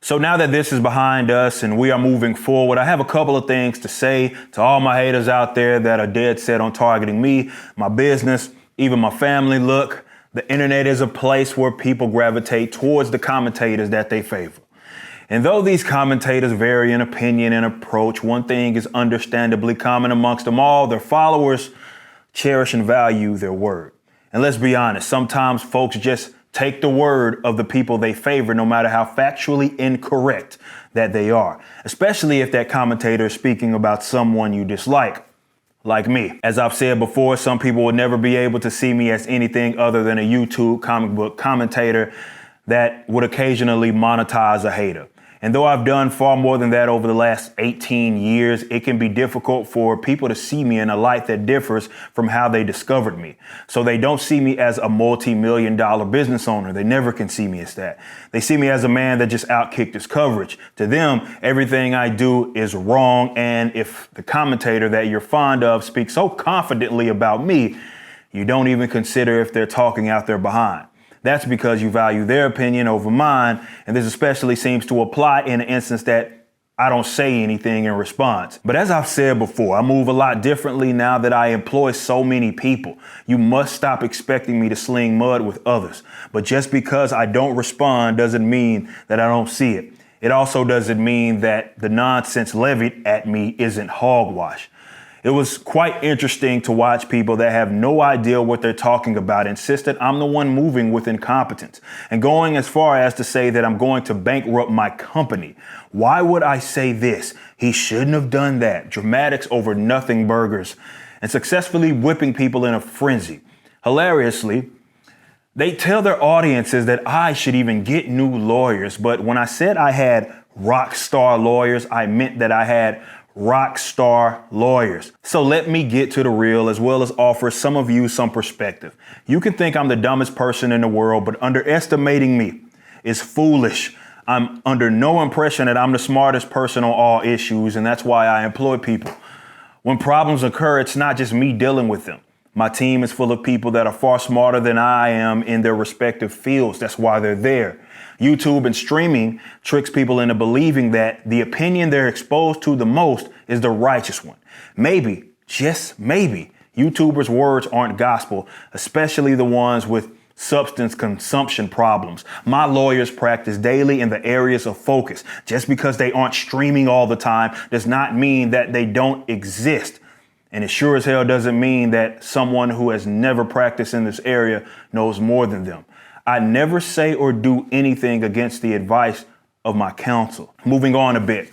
So now that this is behind us and we are moving forward, I have a couple of things to say to all my haters out there that are dead set on targeting me, my business, even my family. Look, the internet is a place where people gravitate towards the commentators that they favor. And though these commentators vary in opinion and approach, one thing is understandably common amongst them all: their followers cherish and value their word. And let's be honest, sometimes folks just take the word of the people they favor, no matter how factually incorrect that they are, especially if that commentator is speaking about someone you dislike, like me. As I've said before, some people will never be able to see me as anything other than a YouTube comic book commentator that would occasionally monetize a hater. And though I've done far more than that over the last 18 years, it can be difficult for people to see me in a light that differs from how they discovered me. So they don't see me as a multi-million-dollar business owner. They never can see me as that. They see me as a man that just outkicked his coverage. To them, everything I do is wrong. And if the commentator that you're fond of speaks so confidently about me, you don't even consider if they're talking out their behind. That's because you value their opinion over mine, and this especially seems to apply in an instance that I don't say anything in response. But as I've said before, I move a lot differently now that I employ so many people. You must stop expecting me to sling mud with others. But just because I don't respond doesn't mean that I don't see it. It also doesn't mean that the nonsense levied at me isn't hogwash. It was quite interesting to watch people that have no idea what they're talking about insist that I'm the one moving with incompetence and going as far as to say that I'm going to bankrupt my company. Why would I say this? He shouldn't have done that. Dramatics over nothing burgers and successfully whipping people in a frenzy. Hilariously, they tell their audiences that I should even get new lawyers. But when I said I had rock star lawyers, I meant that I had rock star lawyers. So let me get to the real, as well as offer some of you some perspective. You can think I'm the dumbest person in the world, but underestimating me is foolish. I'm under no impression that I'm the smartest person on all issues, and that's why I employ people. When problems occur, it's not just me dealing with them. My team is full of people that are far smarter than I am in their respective fields. That's why they're there. YouTube and streaming tricks people into believing that the opinion they're exposed to the most is the righteous one. Maybe, just maybe, YouTubers' words aren't gospel, especially the ones with substance consumption problems. My lawyers practice daily in the areas of focus. Just because they aren't streaming all the time does not mean that they don't exist. And it sure as hell doesn't mean that someone who has never practiced in this area knows more than them. I never say or do anything against the advice of my counsel. Moving on a bit.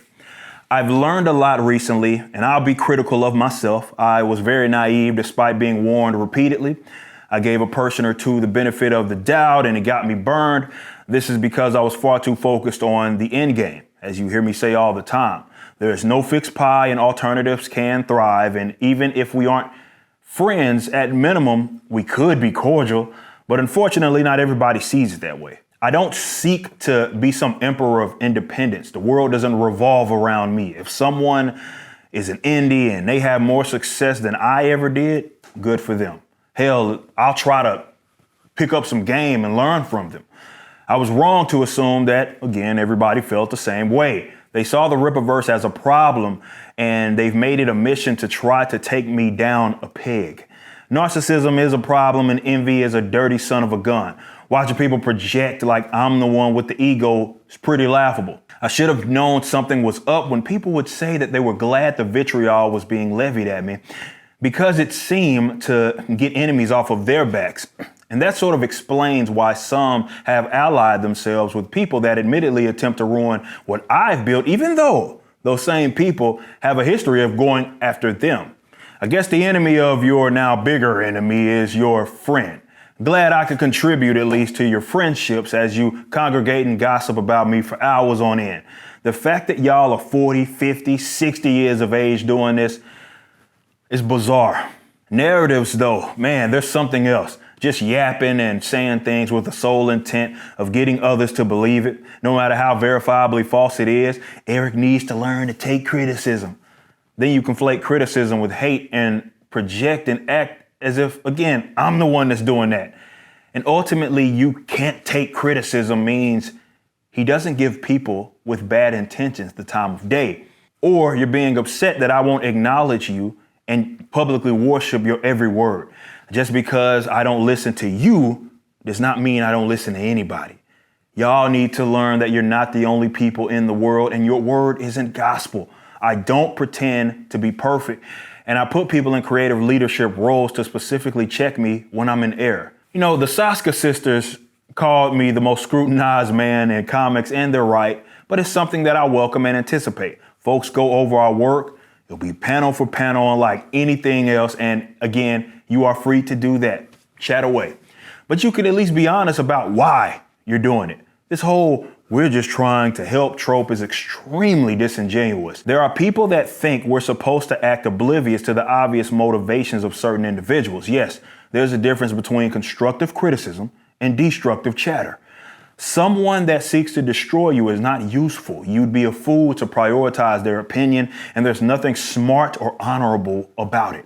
I've learned a lot recently, and I'll be critical of myself. I was very naive despite being warned repeatedly. I gave a person or two the benefit of the doubt, and it got me burned. This is because I was far too focused on the end game, as you hear me say all the time. There is no fixed pie, and alternatives can thrive. And even if we aren't friends, at minimum, we could be cordial. But unfortunately, not everybody sees it that way. I don't seek to be some emperor of independence. The world doesn't revolve around me. If someone is an indie and they have more success than I ever did, good for them. Hell, I'll try to pick up some game and learn from them. I was wrong to assume that, again, everybody felt the same way. They saw the Rippaverse as a problem, and they've made it a mission to try to take me down a peg. Narcissism is a problem, and envy is a dirty son of a gun. Watching people project like I'm the one with the ego is pretty laughable. I should have known something was up when people would say that they were glad the vitriol was being levied at me, because it seemed to get enemies off of their backs. And that sort of explains why some have allied themselves with people that admittedly attempt to ruin what I've built, even though those same people have a history of going after them. I guess the enemy of your now bigger enemy is your friend. Glad I could contribute at least to your friendships as you congregate and gossip about me for hours on end. The fact that y'all are 40, 50, 60 years of age doing this is bizarre. Narratives, though, man, there's something else. Just yapping and saying things with the sole intent of getting others to believe it, no matter how verifiably false it is. Eric needs to learn to take criticism. Then you conflate criticism with hate and project and act as if, again, I'm the one that's doing that. And ultimately, you can't take criticism means He doesn't give people with bad intentions the time of day. Or you're being upset that I won't acknowledge you and publicly worship your every word. Just because I don't listen to you does not mean I don't listen to anybody. Y'all need to learn that you're not the only people in the world and your word isn't gospel. I don't pretend to be perfect. And I put people in creative leadership roles to specifically check me when I'm in error. You know, the Saska sisters called me the most scrutinized man in comics, and they're right, but it's something that I welcome and anticipate. Folks go over our work. It'll be panel for panel unlike anything else. And again, you are free to do that. Chat away. But you can at least be honest about why you're doing it. This whole "we're just trying to help" trope is extremely disingenuous. There are people that think we're supposed to act oblivious to the obvious motivations of certain individuals. Yes, there's a difference between constructive criticism and destructive chatter. Someone that seeks to destroy you is not useful. You'd be a fool to prioritize their opinion, and there's nothing smart or honorable about it.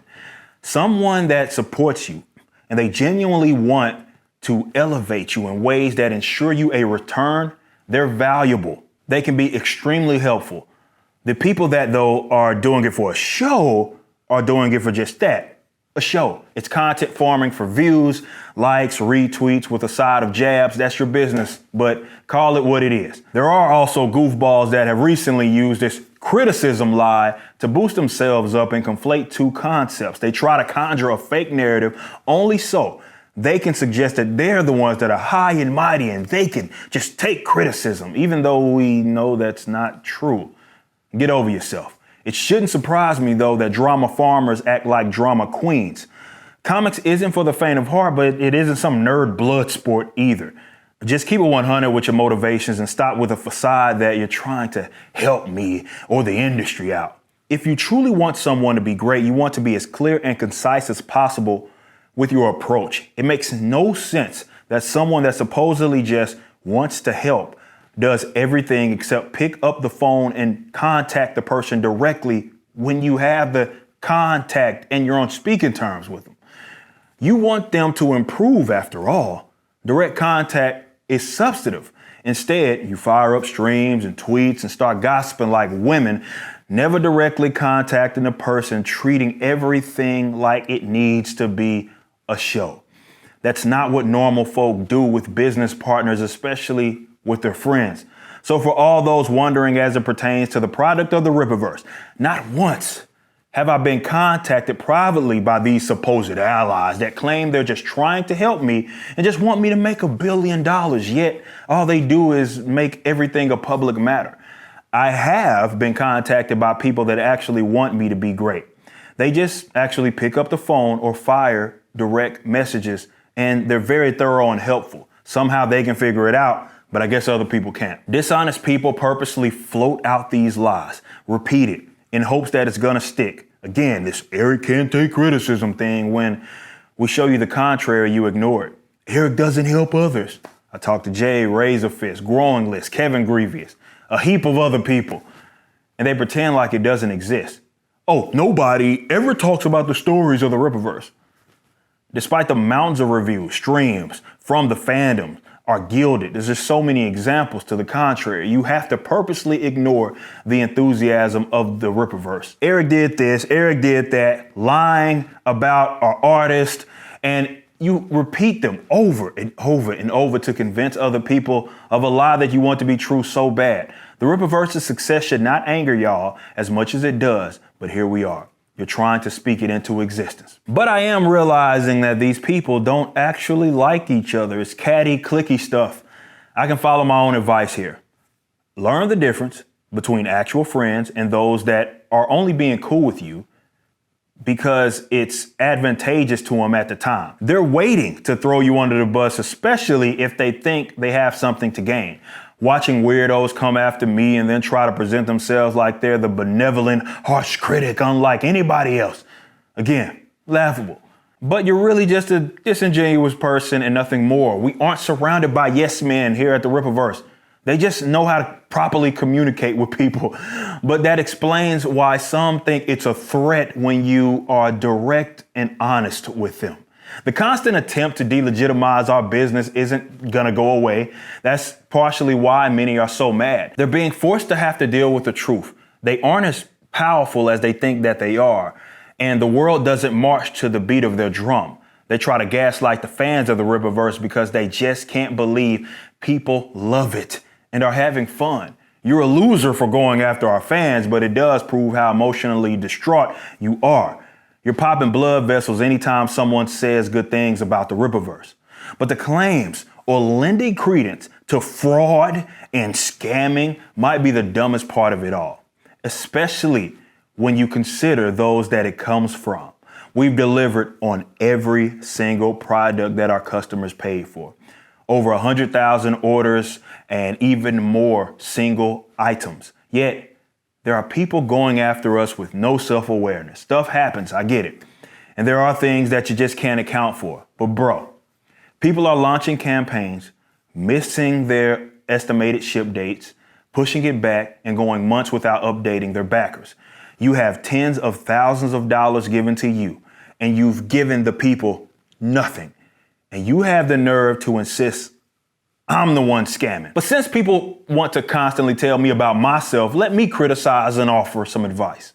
Someone that supports you and they genuinely want to elevate you in ways that ensure you a return, they're valuable. They can be extremely helpful. The people that, though, are doing it for a show are doing it for just that. A show. It's content farming for views, likes, retweets with a side of jabs. That's your business, but call it what it is. There are also goofballs that have recently used this criticism lie to boost themselves up and conflate two concepts. They try to conjure a fake narrative only so they can suggest that they're the ones that are high and mighty and they can just take criticism, even though we know that's not true. Get over yourself. It shouldn't surprise me, though, that drama farmers act like drama queens. Comics isn't for the faint of heart, but it isn't some nerd blood sport either. Just keep it 100 with your motivations and stop with a facade that you're trying to help me or the industry out. If you truly want someone to be great, you want to be as clear and concise as possible with your approach. It makes no sense that someone that supposedly just wants to help does everything except pick up the phone and contact the person directly when you have the contact and you're on speaking terms with them. You want them to improve after all. Direct contact is substantive. Instead, you fire up streams and tweets and start gossiping like women, never directly contacting the person, treating everything like it needs to be a show. That's not what normal folk do with business partners, especially with their friends. So for all those wondering as it pertains to the product of the Rippaverse, not once have I been contacted privately by these supposed allies that claim they're just trying to help me and just want me to make $1 billion, yet all they do is make everything a public matter. I have been contacted by people that actually want me to be great. They just actually pick up the phone or fire direct messages, and they're very thorough and helpful. Somehow they can figure it out, but I guess other people can't. Dishonest people purposely float out these lies, repeat it, in hopes that it's gonna stick. Again, this Eric can't take criticism thing. When we show you the contrary, you ignore it. Eric doesn't help others. I talked to Jay, Razorfist, Growing List, Kevin Grievous, a heap of other people, and they pretend like it doesn't exist. Oh, nobody ever talks about the stories of the Rippaverse. Despite the mountains of reviews, streams from the fandom are gilded. There's just so many examples to the contrary. You have to purposely ignore the enthusiasm of the Rippaverse. Eric did this, Eric did that, lying about our artist, and you repeat them over and over and over to convince other people of a lie that you want to be true so bad. The Rippaverse's success should not anger y'all as much as it does, but here we are. You're trying to speak it into existence. But I am realizing that these people don't actually like each other. It's catty, clicky stuff. I can follow my own advice here. Learn the difference between actual friends and those that are only being cool with you because it's advantageous to them at the time. They're waiting to throw you under the bus, especially if they think they have something to gain. Watching weirdos come after me and then try to present themselves like they're the benevolent, harsh critic unlike anybody else. Again, laughable. But you're really just a disingenuous person and nothing more. We aren't surrounded by yes men here at the Rippaverse. They just know how to properly communicate with people. But that explains why some think it's a threat when you are direct and honest with them. The constant attempt to delegitimize our business isn't gonna go away. That's partially why many are so mad. They're being forced to have to deal with the truth. They aren't as powerful as they think that they are, and the world doesn't march to the beat of their drum. They try to gaslight the fans of the Rippaverse because they just can't believe people love it and are having fun. You're a loser for going after our fans, but it does prove how emotionally distraught you are. You're popping blood vessels anytime someone says good things about the Rippaverse. But the claims or lending credence to fraud and scamming might be the dumbest part of it all, especially when you consider those that it comes from. We've delivered on every single product that our customers paid for. Over 100,000 orders and even more single items. Yet, there are people going after us with no self-awareness. Stuff happens, I get it. And there are things that you just can't account for. But bro, people are launching campaigns, missing their estimated ship dates, pushing it back, and going months without updating their backers. You have tens of thousands of dollars given to you, and you've given the people nothing. And you have the nerve to insist I'm the one scamming. But since people want to constantly tell me about myself, let me criticize and offer some advice.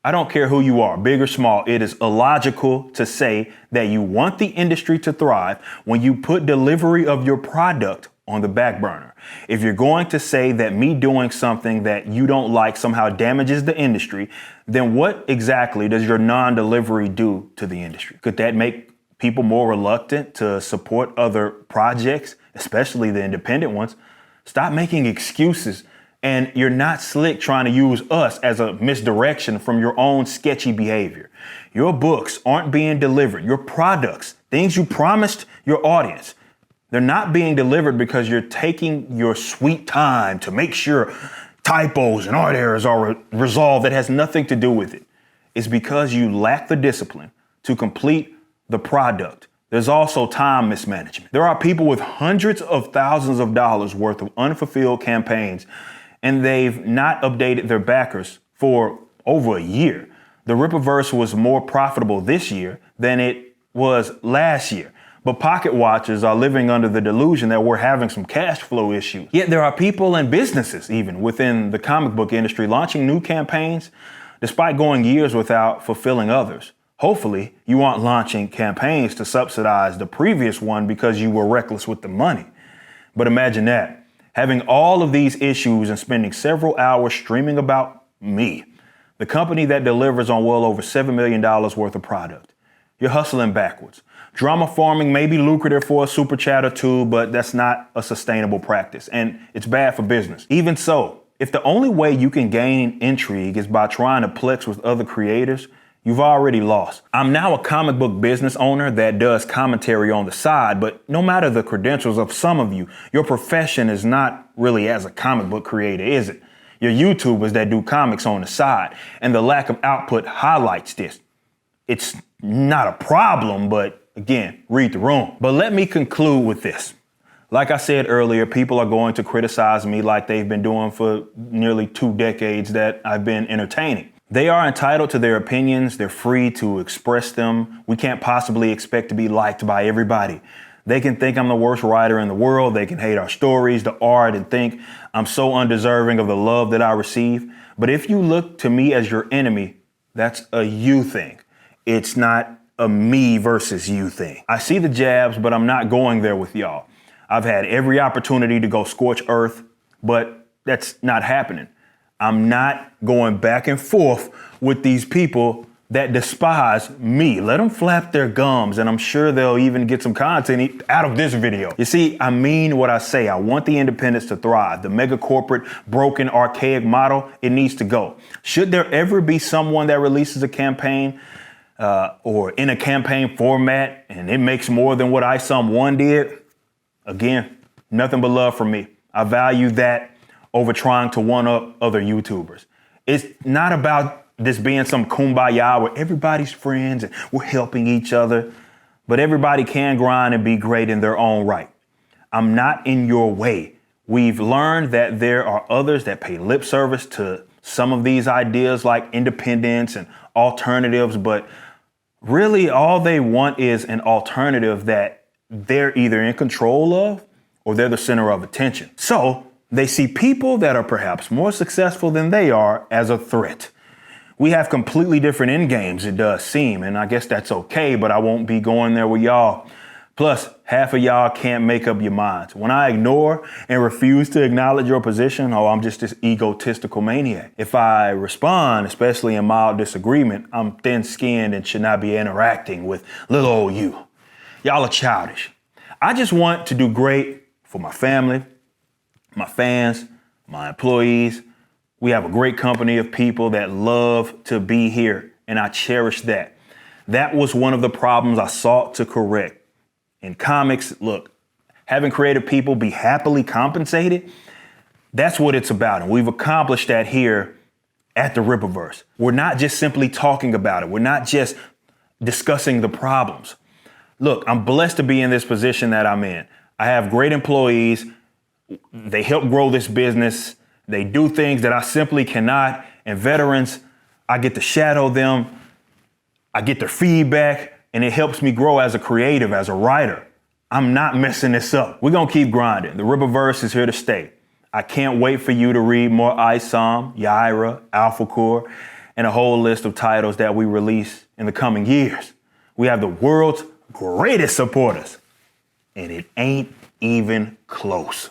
I don't care who you are, big or small, it is illogical to say that you want the industry to thrive when you put delivery of your product on the back burner. If you're going to say that me doing something that you don't like somehow damages the industry, then what exactly does your non-delivery do to the industry? Could that make people more reluctant to support other projects, especially the independent ones? Stop making excuses. And you're not slick trying to use us as a misdirection from your own sketchy behavior. Your books aren't being delivered. Your products, things you promised your audience, they're not being delivered because you're taking your sweet time to make sure typos and art errors are resolved. That has nothing to do with it. It's because you lack the discipline to complete the product. There's also time mismanagement. There are people with hundreds of thousands of dollars worth of unfulfilled campaigns, and they've not updated their backers for over a year. The Rippaverse was more profitable this year than it was last year. But pocket watchers are living under the delusion that we're having some cash flow issues. Yet there are people and businesses, even within the comic book industry, launching new campaigns despite going years without fulfilling others. Hopefully, you aren't launching campaigns to subsidize the previous one because you were reckless with the money. But imagine that, having all of these issues and spending several hours streaming about me, the company that delivers on well over $7 million worth of product. You're hustling backwards. Drama farming may be lucrative for a super chat or two, but that's not a sustainable practice, and it's bad for business. Even so, if the only way you can gain intrigue is by trying to plex with other creators, you've already lost. I'm now a comic book business owner that does commentary on the side, but no matter the credentials of some of you, your profession is not really as a comic book creator, is it? You're YouTubers that do comics on the side, and the lack of output highlights this. It's not a problem, but again, read the room. But let me conclude with this. Like I said earlier, people are going to criticize me like they've been doing for nearly 2 decades that I've been entertaining. They are entitled to their opinions. They're free to express them. We can't possibly expect to be liked by everybody. They can think I'm the worst writer in the world. They can hate our stories, the art, and think I'm so undeserving of the love that I receive. But if you look to me as your enemy, that's a you thing. It's not a me versus you thing. I see the jabs, but I'm not going there with y'all. I've had every opportunity to go scorch earth, but that's not happening. I'm not going back and forth with these people that despise me. Let them flap their gums, and I'm sure they'll even get some content out of this video. You see, I mean what I say. I want the independents to thrive. The mega corporate, broken, archaic model, it needs to go. Should there ever be someone that releases a campaign or in a campaign format and it makes more than what ISOM1 did, again, nothing but love from me. I value that over trying to one-up other YouTubers. It's not about this being some kumbaya where everybody's friends and we're helping each other, but everybody can grind and be great in their own right. I'm not in your way. We've learned that there are others that pay lip service to some of these ideas like independence and alternatives, but really all they want is an alternative that they're either in control of or they're the center of attention. So they see people that are perhaps more successful than they are as a threat. We have completely different end games, it does seem, and I guess that's okay, but I won't be going there with y'all. Plus, half of y'all can't make up your minds. When I ignore and refuse to acknowledge your position, I'm just this egotistical maniac. If I respond, especially in mild disagreement, I'm thin-skinned and should not be interacting with little old you. Y'all are childish. I just want to do great for my family, my fans, my employees. We have a great company of people that love to be here, and I cherish that. That was one of the problems I sought to correct. In comics, look, having creative people be happily compensated, that's what it's about, and we've accomplished that here at the Rippaverse. We're not just simply talking about it. We're not just discussing the problems. Look, I'm blessed to be in this position that I'm in. I have great employees. They help grow this business. They do things that I simply cannot. And veterans, I get to shadow them. I get their feedback, and it helps me grow as a creative, as a writer. I'm not messing this up. We're going to keep grinding. The Rippaverse is here to stay. I can't wait for you to read more ISOM, Yaira, Alpha Core, and a whole list of titles that we release in the coming years. We have the world's greatest supporters, and it ain't even close.